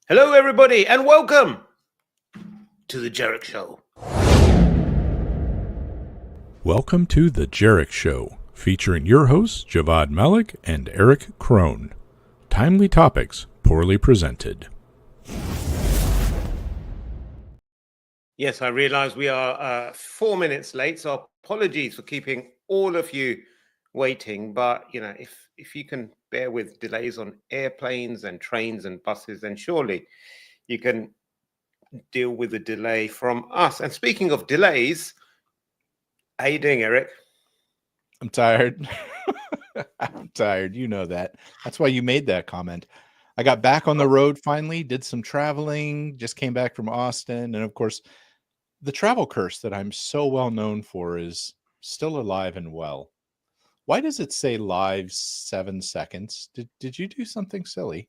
Hello, everybody, and welcome to the Jerick Show. Welcome to The Erich Show, featuring your hosts, Javvad Malik and Eric Krohn. Timely topics, poorly presented. Yes, I realize we are 4 minutes late, so apologies for keeping all of you waiting. But, if you can bear with delays on airplanes and trains and buses, then surely you can deal with the delay from us. And speaking of delays, how you doing, Eric? I'm tired. I'm tired. You know that. That's why you made that comment. I got back on the road finally, did some traveling, just came back from Austin. And of course, the travel curse that I'm so well known for is still alive and well. Why does it say live 7 seconds? Did you do something silly?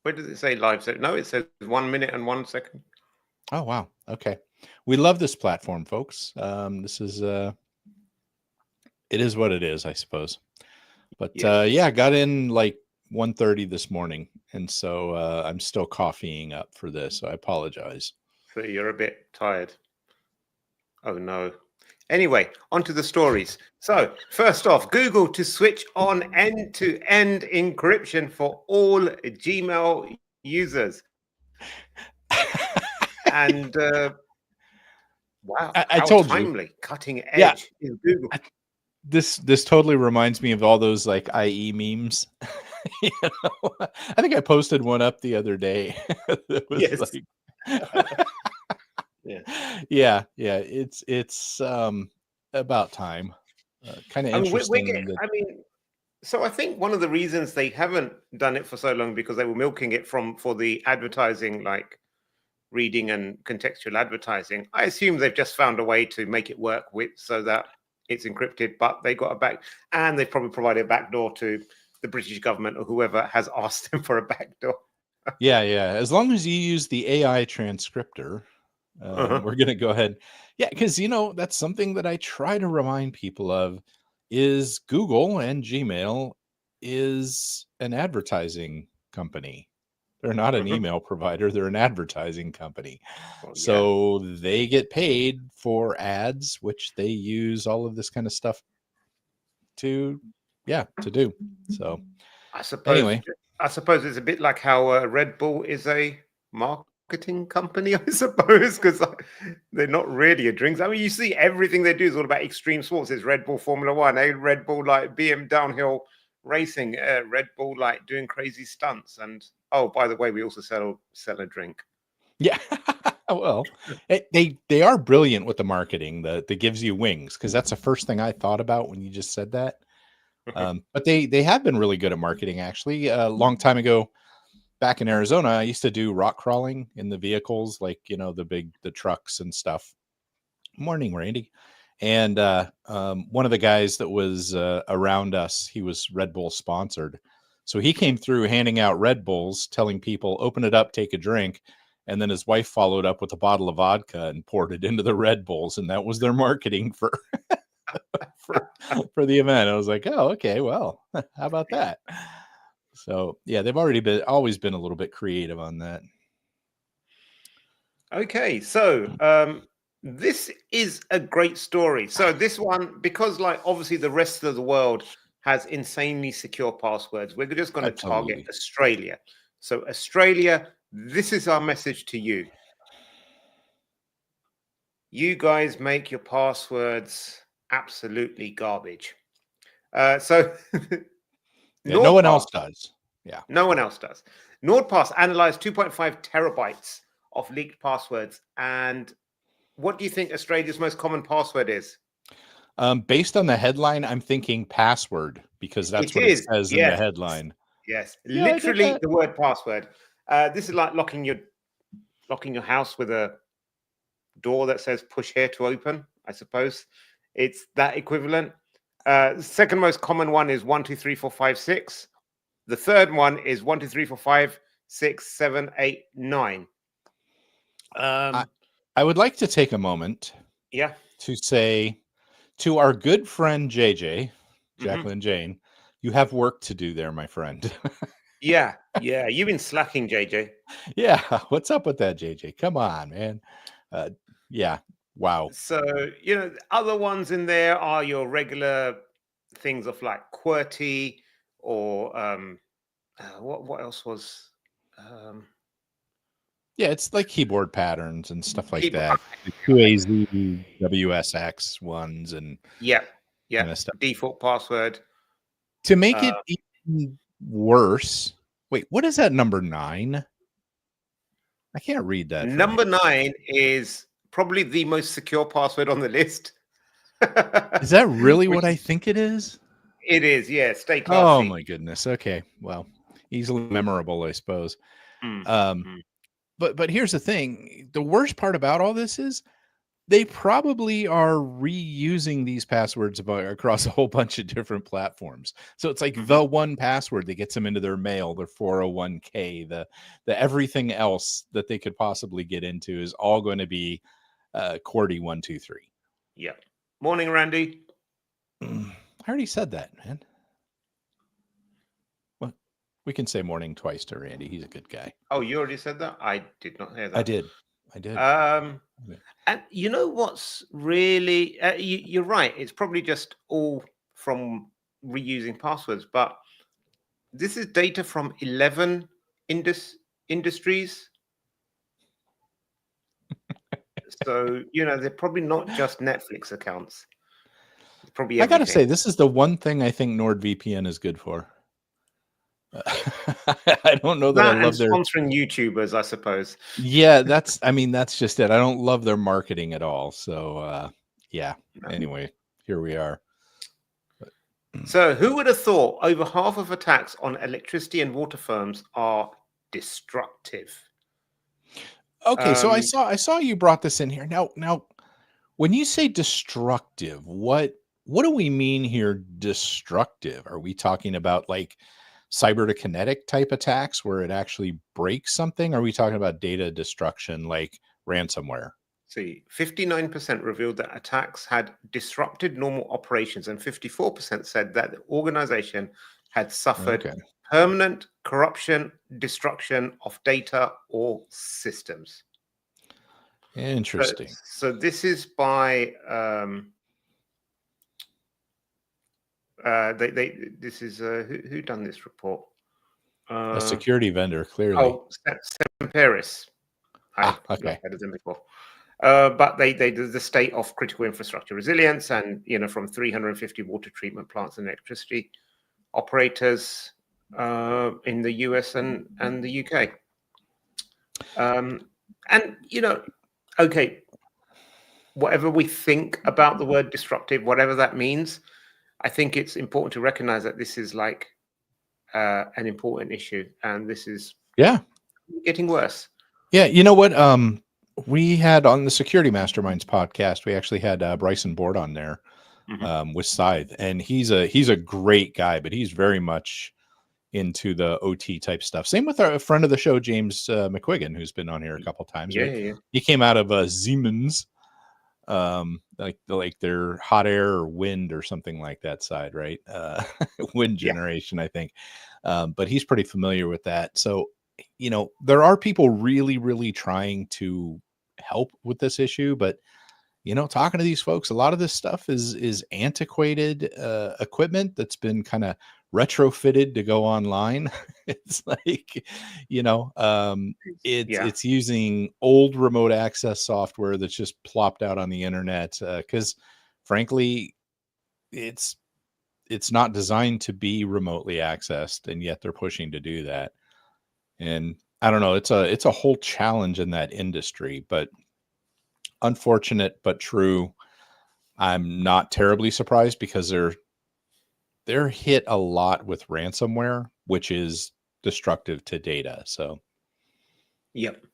Where does it say live? No, it says 1 minute and 1 second. Oh, wow. Okay. We love this platform, folks. This is it is what it is, I suppose. But Yes. yeah, I got in like 1:30 this morning, and so I'm still coffeeing up for this. So I apologize. So you're a bit tired. Oh, no. Anyway, on to the stories. So, first off, Google to switch on end-to-end encryption for all Gmail users. And wow, I how told you. timely, cutting Yeah, edge is Google. this totally reminds me of all those like IE memes. You know? I think I posted one up the other day. It was Yes. like, Yeah. yeah. It's about time. Kind of I mean, interesting that. so I think one of the reasons they haven't done it for so long because they were milking it for the advertising, like reading and contextual advertising. I assume they've just found a way to make it work with so that it's encrypted, but they got a back, and they've probably provided a backdoor to the British government or whoever has asked them for a backdoor. Yeah. As long as you use the AI transcriptor, we're going to go ahead. Yeah, because that's something that I try to remind people of is Google and Gmail is an advertising company. They're not an email provider, they're an advertising company. Well, yeah. So they get paid for ads, which they use all of this kind of stuff to do. So I suppose anyway, it's a bit like how Red Bull is a marketing company, I suppose, because they're not really a drinks. I mean, you see everything they do is all about extreme sports. It's Red Bull Formula One, Red Bull like BM downhill racing, Red Bull like doing crazy stunts, and oh, by the way, we also sell a drink. yeah. Well, they are brilliant with the marketing that gives you wings, because that's the first thing I thought about when you just said that. But they have been really good at marketing. Actually, a long time ago, back in Arizona, I used to do rock crawling in the vehicles, like the trucks and stuff. Morning, Randy. And one of the guys that was around us, he was Red Bull sponsored, so he came through handing out Red Bulls, telling people, "Open it up, take a drink." And then his wife followed up with a bottle of vodka and poured it into the Red Bulls, and that was their marketing for for the event. I was like, "Oh, okay, well, how about that?" So yeah, they've always been a little bit creative on that. Okay, so this is a great story. So this one, because like obviously the rest of the world has insanely secure passwords, we're just going to target Absolutely. Australia. So Australia, this is our message to you. You guys make your passwords absolutely garbage. So Yeah, no one else does. Yeah. No one else does. NordPass analyzed 2.5 terabytes of leaked passwords. And what do you think Australia's most common password is? Based on the headline, I'm thinking password, because that's what it says in the Yes. headline. Yes. Yeah, I get Literally that. the word password. This is like locking your house with a door that says push here to open, I suppose. It's that equivalent. Second most common one is 1, 2, 3, 4, 5, 6. The third one is 1, 2, 3, 4, 5, 6, 7, 8, 9. I would like to take a moment Yeah. to say to our good friend JJ, Mm-hmm. Jacqueline Jane, you have work to do there, my friend. Yeah, yeah. You've been slacking, JJ. Yeah, what's up with that, JJ? Come on, man. Uh, yeah, wow. So, the other ones in there are your regular things of like QWERTY or what else was um Yeah, it's like keyboard patterns and stuff like keyboard. that. The QAZ, WSX ones and Yeah, yeah. kind of stuff. Default password. To make Uh, it even worse, wait, what is that number 9? I can't read that from here. Number 9 is probably the most secure password on the list. Is that really Which what I think it is? it is, yeah. Stay Oh classy. my goodness. Okay. Well, easily memorable, I suppose. Mm, Um, mm. but here's the thing. The worst part about all this is they probably are reusing these passwords across a whole bunch of different platforms. So it's like Mhm. the one password that gets them into their mail, their 401k, the everything else that they could possibly get into is all going to be QWERTY 123. Yeah. Morning, Randy. I already said that, man. Well, we can say morning twice to Randy. He's a good guy. Oh, you already said that? I did not hear I that. did. I did. And you know what's really, you're right. It's probably just all from reusing passwords, but this is data from 11 industries. So, they're probably not just Netflix accounts. It's probably I got to everything. say, this is the one thing I think NordVPN is good for. I don't know that I That and love their. sponsoring YouTubers, I suppose. Yeah, that's just it. I don't love their marketing at all. So, yeah. No. Anyway, here we are. So, who would have thought over half of attacks on electricity and water firms are destructive? Okay, so I Um, saw you brought this in here. Now, when you say destructive, what do we mean here? Destructive? Are we talking about like cyber to kinetic type attacks where it actually breaks something? Are we talking about data destruction like ransomware? See, 59% revealed that attacks had disrupted normal operations, and 54% said that the organization had suffered Okay, permanent corruption, destruction of data or systems. So, interesting. so this is by this is who done this report? A Uh, security vendor, clearly. oh, Paris. I've Ah, not okay. heard of them before. But they did the state of critical infrastructure resilience, and from 350 water treatment plants and electricity operators in the US and the UK. And okay, whatever we think about the word disruptive, whatever that means, I think it's important to recognize that this is like an important issue, and this is Yeah. getting worse. Yeah, you know what? We had on the Security Masterminds podcast, we actually had Bryson Board on there Mhm. with Scythe, and he's a great guy, but he's very much into the OT type stuff. Same with our friend of the show, James McQuiggan, who's been on here a couple times. Yeah, But yeah, yeah. he came out of Siemens, like their hot air or wind or something like that side, right? Wind Yeah. generation, I think. But he's pretty familiar with that. So, there are people really, really trying to help with this issue, but talking to these folks, a lot of this stuff is antiquated equipment that's been kind of retrofitted to go online. It's like, you know, um, it's Yeah. it's using old remote access software that's just plopped out on the internet because, frankly, it's it's not designed to be remotely accessed, and yet they're pushing to do that. And I don't know, it's a whole challenge in that industry, but unfortunate but true. I'm not terribly surprised because they're hit a lot with ransomware, which is destructive to data. So Yep.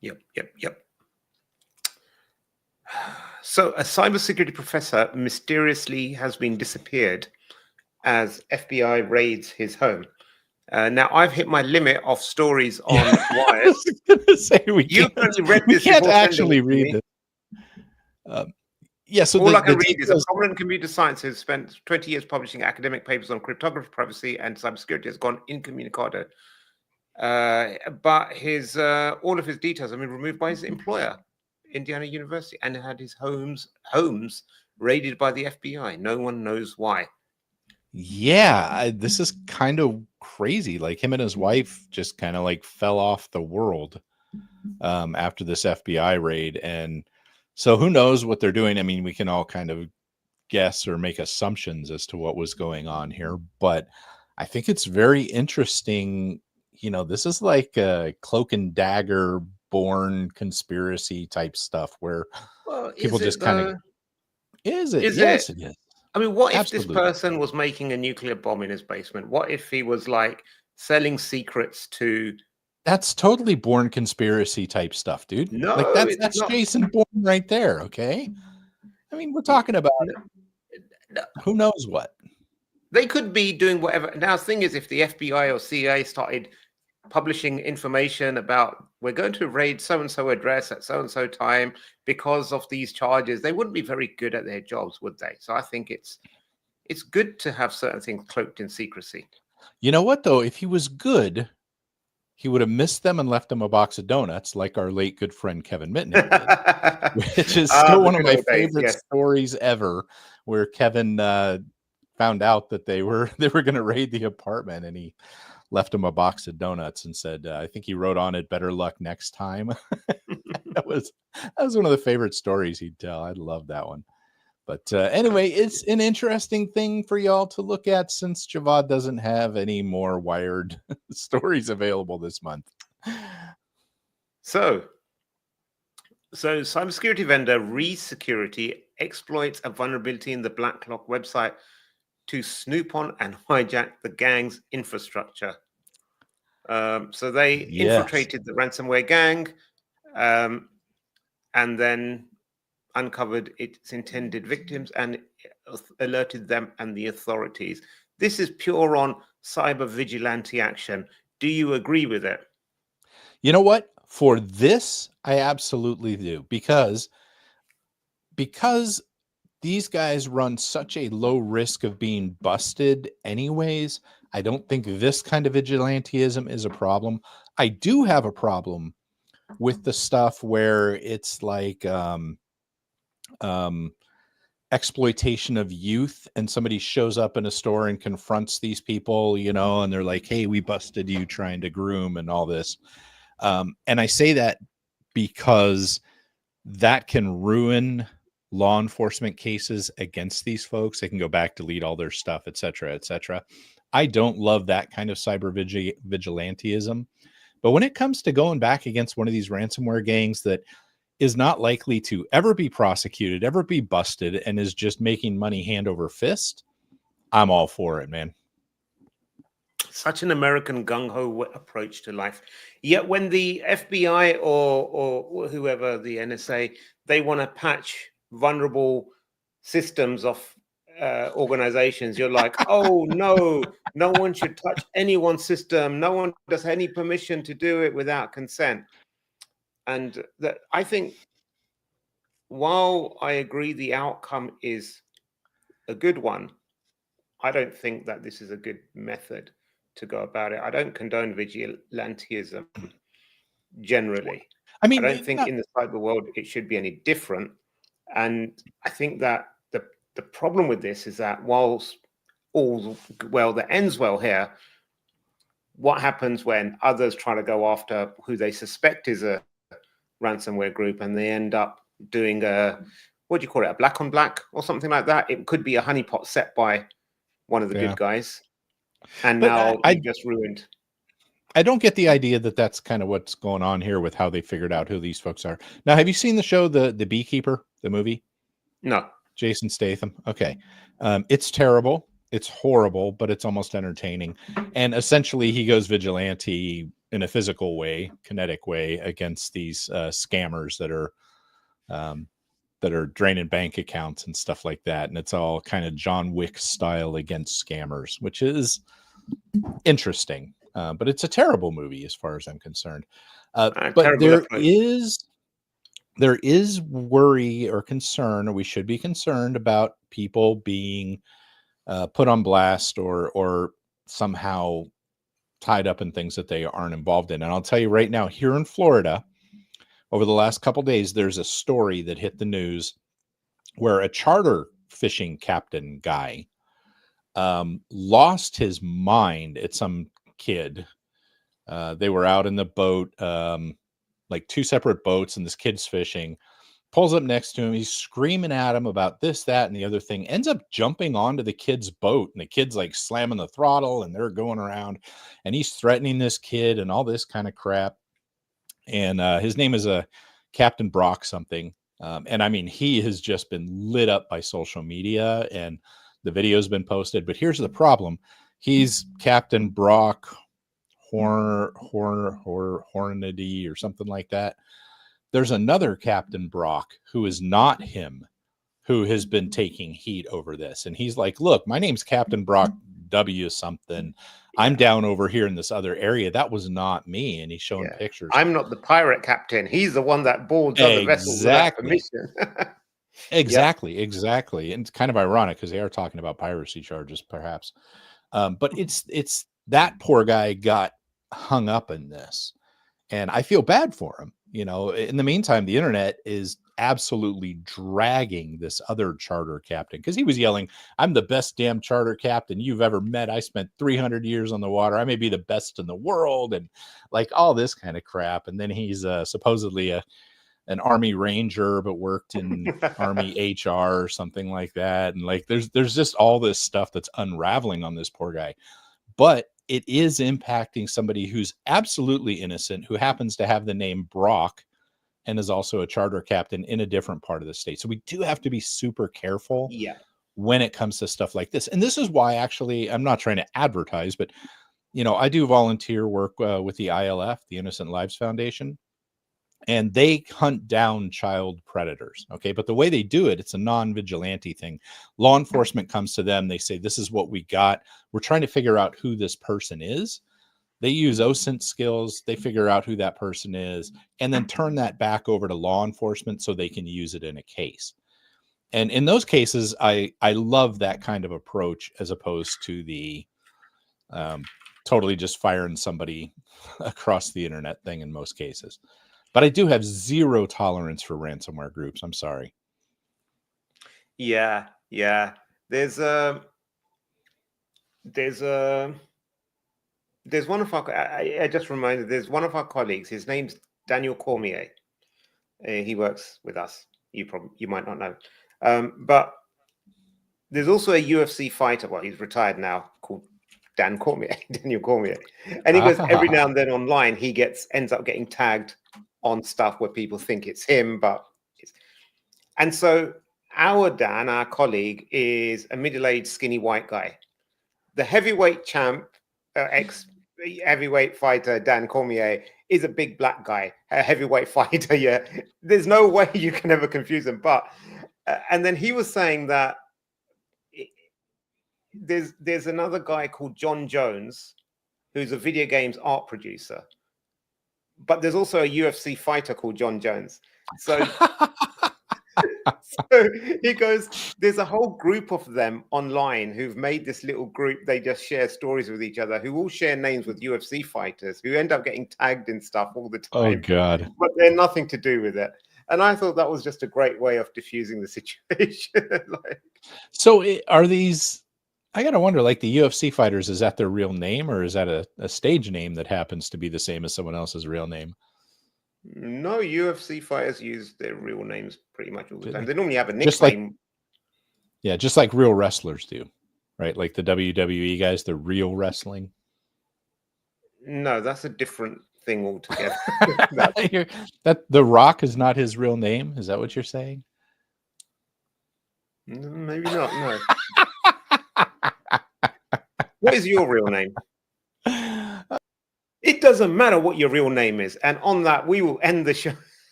Yep. Yep. Yep. So, a cybersecurity professor mysteriously has been disappeared as FBI raids his home. Now, I've hit my limit of stories yeah, on I Wired. was gonna say You only read we this can't before sending actually it to read me. this. Um, Yeah, so All I the can read is a details. prominent computer scientist spent 20 years publishing academic papers on cryptography, privacy, and cybersecurity has gone incommunicado. But his all of his details have been removed by his employer, Indiana University, and had his homes raided by the FBI. No one knows why. Yeah, this is kind of crazy. Like him and his wife just kind of like fell off the world after this FBI raid. And so who knows what they're doing? I mean, we can all kind of guess or make assumptions as to what was going on here, but I think it's very interesting. You know, this is like a cloak and dagger born conspiracy type stuff where Well, people is just it kind of, though? is it? Is it? Yes, it is. I mean, what if this Absolutely. person was making a nuclear bomb in his basement? What if he was like selling secrets to? That's totally born conspiracy type stuff, dude. Like No, that's it's that's not. Jason Bourne right there, okay? I mean, we're talking about No, no. who knows what. They could be doing whatever. Now, the thing is, if the FBI or CIA started publishing information about we're going to raid so and so address at so and so time because of these charges, they wouldn't be very good at their jobs, would they? So I think it's good to have certain things cloaked in secrecy. You know what though? If he was good, he would have missed them and left them a box of donuts, like our late good friend Kevin Mitnick did, which is still The one of good my old days, favorite yes. stories ever, where Kevin found out that they were going to raid the apartment, and he left him a box of donuts and said, I think he wrote on it, "Better luck next time." that was one of the favorite stories he'd tell. I love that one. But anyway, it's an interesting thing for y'all to look at since Javad doesn't have any more Wired stories available this month. So cybersecurity vendor ReSecurity exploits a vulnerability in the BlackLock website to snoop on and hijack the gang's infrastructure. So they Yes. infiltrated the ransomware gang and then uncovered its intended victims and alerted them and the authorities. This is pure on cyber vigilante action. Do you agree with it? You know what? For this, I absolutely do, because these guys run such a low risk of being busted anyways. I don't think this kind of vigilantism is a problem. I do have a problem with the stuff where it's like exploitation of youth, and somebody shows up in a store and confronts these people, you know, and they're like, "Hey, we busted you trying to groom," and all this. And I say that because that can ruin law enforcement cases against these folks. They can go back, delete all their stuff, et cetera, et cetera. I don't love that kind of cyber vigilantism. But when it comes to going back against one of these ransomware gangs that is not likely to ever be prosecuted, ever be busted, and is just making money hand over fist, I'm all for it, man. Such an American gung-ho approach to life. Yet when the FBI or whoever, the NSA, they want to patch vulnerable systems of organizations, you're like, oh no, no one should touch anyone's system. No one does any permission to do it without consent. And that, I think, while I agree the outcome is a good one, I don't think that this is a good method to go about it. I don't condone vigilantism generally. I I mean, don't think in the cyber world it should be any different. And I think that the problem with this is that whilst all well that ends well here, what happens when others try to go after who they suspect is a ransomware group and they end up doing a, what do you call it, a black on black or something like that? It could be a honeypot set by one of the yeah. good guys. And But now you just ruined. I don't get the idea that that's kind of what's going on here with how they figured out who these folks are. Now, have you seen the show, the Beekeeper, the movie? No. Jason Statham. Okay. It's terrible. It's horrible, but it's almost entertaining. And essentially he goes vigilante in a physical way, kinetic way, against these scammers that are draining bank accounts and stuff like that. And it's all kind of John Wick style against scammers, which is interesting. But it's a terrible movie as far as I'm concerned. But Terrible there approach. is there is worry or concern, or we should be concerned about people being put on blast or somehow tied up in things that they aren't involved in. And I'll tell you right now, here in Florida, over the last couple of days, there's a story that hit the news where a charter fishing captain guy lost his mind at some kid. They were out in the boat, like two separate boats, and this kid's fishing. Pulls up next to him. He's screaming at him about this, that, and the other thing. Ends up jumping onto the kid's boat, and the kid's like slamming the throttle, and they're going around, and he's threatening this kid and all this kind of crap. And his name is Captain Brock something. And I mean, he has just been lit up by social media, and the video's been posted. But here's the problem: he's Captain Brock Hornady or something like that. There's another Captain Brock who is not him, who has been taking heat over this. And he's like, look, my name's Captain Brock W something. I'm down over here in this other area. That was not me. And he's showing pictures. I'm not the pirate captain. He's the one that boards other vessels without permission. Exactly. And it's kind of ironic because they are talking about piracy charges, perhaps. But it's that poor guy got hung up in this. And I feel bad for him. You know, in the meantime, the internet is absolutely dragging this other charter captain because he was yelling, I'm the best damn charter captain you've ever met. I spent 300 years on the water. I may be the best in the world. And like all this kind of crap. And then he's supposedly an Army Ranger, but worked in Army HR or something like that. And like, there's just all this stuff that's unraveling on this poor guy. But it is impacting somebody who's absolutely innocent, who happens to have the name Brock and is also a charter captain in a different part of the state. So we do have to be super careful when it comes to stuff like this. And this is why, actually, I'm not trying to advertise, but, you know, I do volunteer work with the ILF, the Innocent Lives Foundation, and they hunt down child predators. Okay. But the way they do it, it's a non-vigilante thing. Law enforcement comes to them. They say, this is what we got. We're trying to figure out who this person is. They use OSINT skills. They figure out who that person is and then turn that back over to law enforcement so they can use it in a case. And in those cases, I love that kind of approach as opposed to the totally just firing somebody across the internet thing in most cases. But I do have zero tolerance for ransomware groups. I'm sorry. Yeah. There's one of our. I just reminded. There's one of our colleagues. His name's Daniel Cormier. He works with us. You might not know, but there's also a UFC fighter. Well, he's retired now, called Daniel Cormier, and he goes every now and then online. He ends up getting tagged on stuff where people think it's him, and so our Dan, our colleague, is a middle-aged, skinny white guy. The heavyweight champ, ex-heavyweight fighter Dan Cormier is a big black guy, a heavyweight fighter. Yeah, there's no way you can ever confuse him. But and then he was saying that there's another guy called John Jones, who's a video games art producer. But there's also a UFC fighter called John Jones. So, so he goes, there's a whole group of them online who've made this little group. They just share stories with each other, who all share names with UFC fighters, who end up getting tagged in stuff all the time. Oh, God. But they're nothing to do with it. And I thought that was just a great way of diffusing the situation. So are these... I got to wonder, like the UFC fighters, is that their real name or is that a stage name that happens to be the same as someone else's real name? No, UFC fighters use their real names pretty much all the time. They normally have a nickname. Just like real wrestlers do, right? Like the WWE guys, they're real wrestling. No, that's a different thing altogether. That The Rock is not his real name. Is that what you're saying? Maybe not. No. What is your real name? It doesn't matter what your real name is. And on that, we will end the show.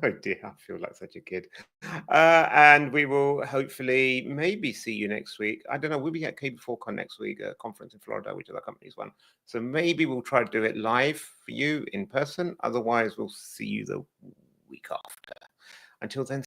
Oh dear, I feel like such a kid. And we will hopefully maybe see you next week. I don't know. We'll be at KB4Con next week, a conference in Florida, which other companies won. So maybe we'll try to do it live for you in person. Otherwise, we'll see you the week after. Until then,